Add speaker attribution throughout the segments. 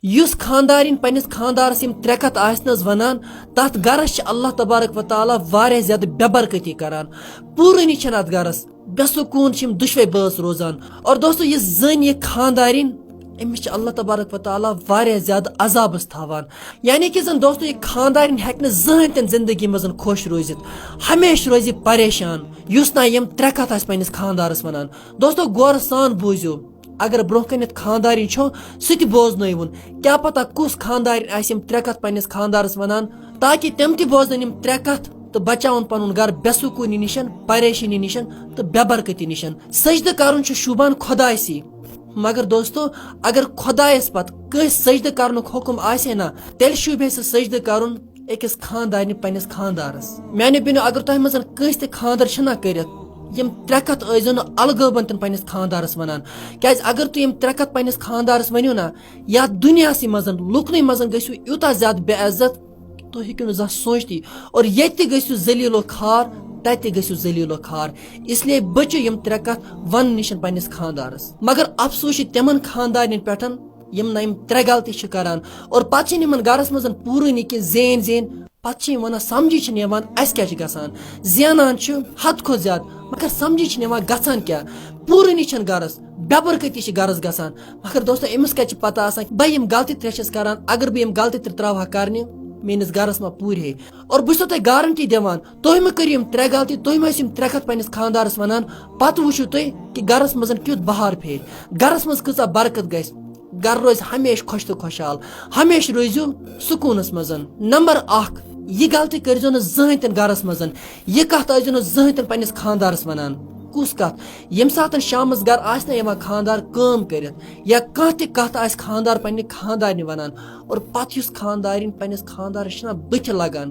Speaker 1: یُس خاندارین پننس خاندارس یم ترٛےٚ کتھ آسنس ونان تتھ گرس چھ اللہ تبارک و تعالیٰ واریاہ زیادٕ بے برکتی کران پوٗرٲنی چھنہٕ اتھ گرس بے سکوٗن چھِ یم دۄشوے بٲژ روزان اور دوستو یہِ زٔنۍ یہِ خاندارین أمِس چھِ اللہ تبارک و تعالیٰ واریاہ زیادٕ عذابس تھاوان یعنی کہ زن دوستو یہِ خاندارین ہیٚکہِ نہٕ زٕہٕنۍ تہِ زندگی منٛز خۄش روٗزِتھ ہمیشہٕ روزِ یہِ پریشان یُس نہ یم ترٛےٚ کتھ آسہِ پننس خاندارس ونان دوستو غورٕ سان بوٗزِو اگر برونٛہہ کنیتھ خاندارین چھو سُہ تہِ بوزنٲیوُن کیاہ پتہ کُس خاندارین آسہِ یم ترٛےٚ کتھ پننس خاندارس ونان تاکہ تِم تہِ بوزن یم ترٛےٚ کتھ تہٕ بچاون پنُن گرٕ بے سکوٗنی نِشن پریشٲنی نِشن تہٕ بے برکتی نِشن سجدٕ کرُن چھُ شوٗبان خۄدایسی مگر دوستو اگر خۄدایس پتہٕ کٲنٛسہِ سجدٕ کرنُک حُکم آسہِ نا تیٚلہِ شوٗبہِ سُہ سجدٕ کرُن أکِس خاندارنہِ پننس خاندارس میانہِ بیٚنیو اگر تۄہہِ منٛز کٲنٛسہِ تہِ خاندر چھُنہ کٔرِتھ یم ترٛےٚ کتھ ٲسۍزیو نہٕ الگٲبن تہِ پننس خاندارس ونان کیازِ اگر تُہۍ یم ترٛےٚ کتھ پننس خاندارس ؤنِو نا یتھ دُنیاہسٕے منٛز لُکنٕے منٛز گژھِو یوٗتاہ زیادٕ بے عزت تُہۍ ہیٚکِو نہٕ زانٛہہ سوٗنچتھٕے اور ییٚتہِ تہِ گٔژھِو ذلیٖل و خوار تتہِ تہِ گٔژھِو ذلیٖل و خوار اسلیے بٔچِو یم ترٛےٚ کتھ وننہٕ نِش پننس خاندارس مگر افسوس چھُ تِمن خاندارٮ۪ن پٮ۪ٹھ یم نہ یم ترٛےٚ غلطی چھِ کران اور پتہٕ چھِنہٕ یمن گرس منٛز پوٗرٲنی کہِ زین پتہٕ چھِ یم ونان سمجھی چھِنہٕ یِوان اسہِ کیاہ چھُ گژھان زینان چھُ حد کھۄتہٕ زیادٕ مگر سمجھی چھِنہٕ یِوان گژھان کیاہ پوٗرٲنی چھنہٕ گرس بے برکتی چھِ گرس گژھان مگر دوستو أمِس کتہِ چھِ پتہ آسان بہٕ یم غلطی ترٛےٚ چھَس کران اگر بہٕ یم غلطی ترٛےٚ تراوہا کرنہِ میٲنِس گرس ما پوٗرِ ہے اور بہٕ چھُسو تۄہہِ گارنٹی دِوان تُہۍ مہٕ کٔرِو یم ترٛےٚ غلطی تُہۍ مہٕ ٲسِو یم ترٛےٚ کتھ پننس خاندارس ونان پتہٕ وٕچھِو تُہۍ کہِ گرس منٛز کیُتھ بہار پھیرِ گرس منٛز کۭژاہ برکت گژھِ گرٕ روزِ ہمیشہٕ خۄش تہٕ خۄشحال ہمیشہٕ روٗزِو سکوٗنس منٛز نمبر 1 یہِ غلطی کٔرزیو نہٕ زٕہٕنۍ تہِ گرس منٛز یہِ کتھ ٲسۍزیو نہٕ زٕہٕنۍ تہِ پننس خاندارس ونان کُس کتھ ییٚمہِ ساتہٕ شامس گرٕ آسہِ نا یِوان خاندار کٲم کٔرِتھ یا کانٛہہ تہِ کتھ آسہِ خاندار پننہِ خاندارنہِ ونان اور پتہٕ یُس خاندارین پننس خاندارس چھِنہ بٕتھِ لگان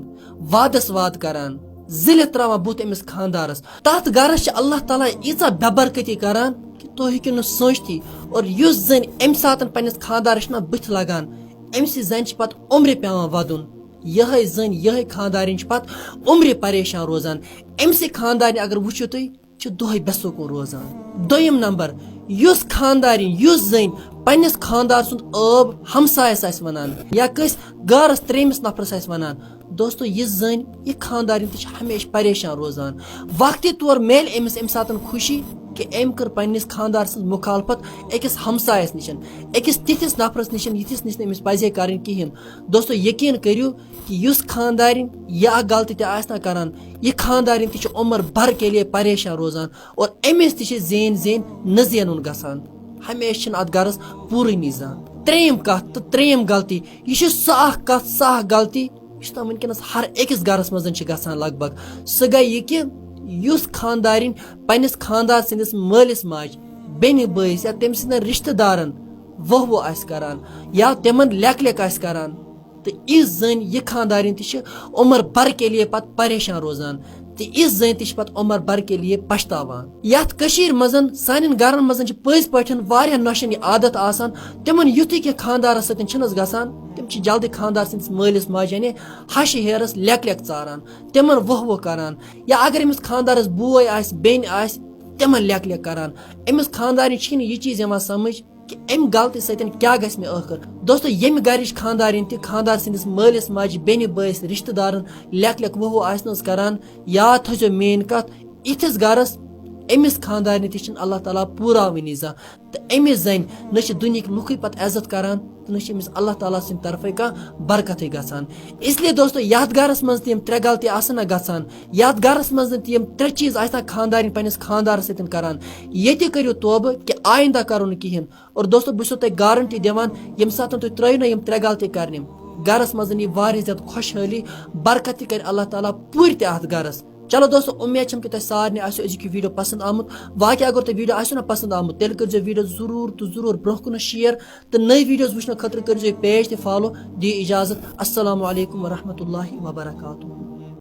Speaker 1: وادس واد کران زٕلِتھ تراوان بُتھ أمِس خاندارس تتھ گرس چھِ اللہ تعالیٰ ییٖژاہ بے برکتی کران کہِ تُہۍ ہیٚکِو نہٕ سوٗنچتھٕے اور یُس زٔنۍ امہِ ساتہٕ پننس خاندارس چھِنہ بٕتھِ لگان أمسٕے زنہِ چھِ پتہٕ عمرِ پیوان ودُن یہے زٔنۍ یہے خاندارین چھِ پتہٕ عمرِ پریشان روزان أمسٕے خاندارنہِ اگر وٕچھِو تُہۍ چھِ دۄہے بے سکوٗن روزان دوٚیِم نمبر یُس خاندارین یُس زٔنۍ پننس خاندار سُنٛد ٲب ہمسایس آسہِ ونان یا کٲنٛسہِ گارس ترٛیٚیمِس نفرس آسہِ ونان دوستو یہِ زٔنۍ یہِ خاندارین تہِ چھِ ہمیشہٕ پریشان روزان وقتی طور میلہِ أمِس امہِ ساتہٕ خوشی کہ أمۍ کٔر پننس خاندار سٕنٛز مُخالفت أکِس ہمسایس نِش أکِس تِتھِس نفرس نِش یِتھِس نِش نہٕ أمِس پزے کرٕنۍ کہیٖنۍ دوستو یقیٖن کٔرِو کہ یُس خاندارین یہِ اکھ غلطی تہِ آسہِ نہ کران یہِ خاندارین تہِ چھِ عمر بھر کے لیے پریشان روزان اور أمِس تہِ چھِ زین نہٕ زینُن گژھان ہمیشہٕ چھِنہٕ اتھ گرس پوٗرٲنی زانٛہہ ترٛیٚیِم کتھ تہٕ ترٛیٚیِم غلطی یہِ چھِ سۄ اکھ کتھ سۄ اکھ غلطی یُس نہٕ وٕنکیٚنس ہر أکِس گرس منٛز چھِ گژھان لگ بگ سۄ گٔے یہِ کہِ یُس خاندارین پننس خاندار سٕنٛدِس مٲلِس ماجہِ بیٚنہِ بٲیِس یا تٔمۍ سٕنٛدٮ۪ن رشتہٕ دارن ووٚہ آسہِ کران یا تِمن لیٚکھ آسہِ کران تہٕ یِژھ زٔنۍ یہِ خاندارین تہِ چھِ عمر بھر کے لیے پتہٕ پریشان روزان تہٕ یِژھ زٔنۍ تہِ چھِ پتہٕ عمر بھر کے لیے پشتاوان یتھ کٔشیٖرِ منٛز سانٮ۪ن گرن منٛز چھِ پٔزۍ پٲٹھۍ واریاہ نۄشن یہِ عادت آسان تِمن یُتھُے کہِ خاندارس سۭتۍ چھِنہٕ حظ گژھان تِم چھِ جلدی خاندار سٕنٛدِس مٲلِس ماجہِ یعنی ہشہِ ہیرس لیٚکھ ژاران تِمن ووٚہ کران یا اگر أمِس خاندارس بوے آسہِ بیٚنہِ آسہِ تِمن لیٚکھ کران أمِس خاندارین چھِنہٕ یہِ چیٖز یِوان سمجھ کہ امہِ غلطی سۭتۍ کیاہ گژھِ مےٚ ٲخر دوستو ییٚمہِ گرِچ خاندارین تہِ خاندار سٕنٛدِس مٲلِس ماجہِ بیٚنہِ بٲیِس رشتہٕ دارن لیٚکھ ووٚہ آسہِ نہٕ حظ کران یاد تھٲیزیو میٲنۍ کتھ یِتھِس گرس أمِس خاندارنہِ تہِ چھِنہٕ اللہ تعالیٰ پوٗراوٲنی زانٛہہ تہٕ أمِس زنہِ نہ چھِ دُنہِکۍ لُکٕے پتہٕ عزت کران تہٕ نہ چھِ أمِس اللہ تعالیٰ سٕنٛدِ طرفے کانٛہہ برکتٕے گژھان اسلیے دوستو یتھ گرس منٛز تہِ یم ترٛےٚ غلطی آسن نہ گژھان یتھ گرس منٛز تہِ یم ترٛےٚ چیٖز آسہِ نہ خاندارین پننس خاندارس سۭتۍ کران ییٚتہِ کٔرِو توبہٕ کہِ آیندہ کرو نہٕ کہیٖنۍ اور دوستو بہٕ چھُسو تۄہہِ گارنٹی دِوان ییٚمہِ ساتہٕ تُہۍ ترٛٲیِو نہ یم ترٛےٚ غلطی کرنہِ گرس منٛز یی واریاہ زیادٕ خۄشحٲلی برکت تہِ کرِ اللہ تعالیٰ پوٗرِ تہِ اتھ گرس چلو دوستو امید چھم کہ تۄہہِ سارنٕے آسیو أزیُک یہِ ویٖڈیو پسنٛد آمُت باقٕے اگر تۄہہِ ویٖڈیو آسیو نہ پسنٛد آمُت تیٚلہِ کٔرزیو ویٖڈیو ضروٗر تہٕ ضروٗر برونٛہہ کُن شیر تہٕ نٔے ویٖڈیوز وٕچھنہٕ خٲطرٕ کٔرزیو یہِ پیج تہِ فالو دِیِو اِجازت السلام علیکم ورحمتہ اللہ وبرکاتہ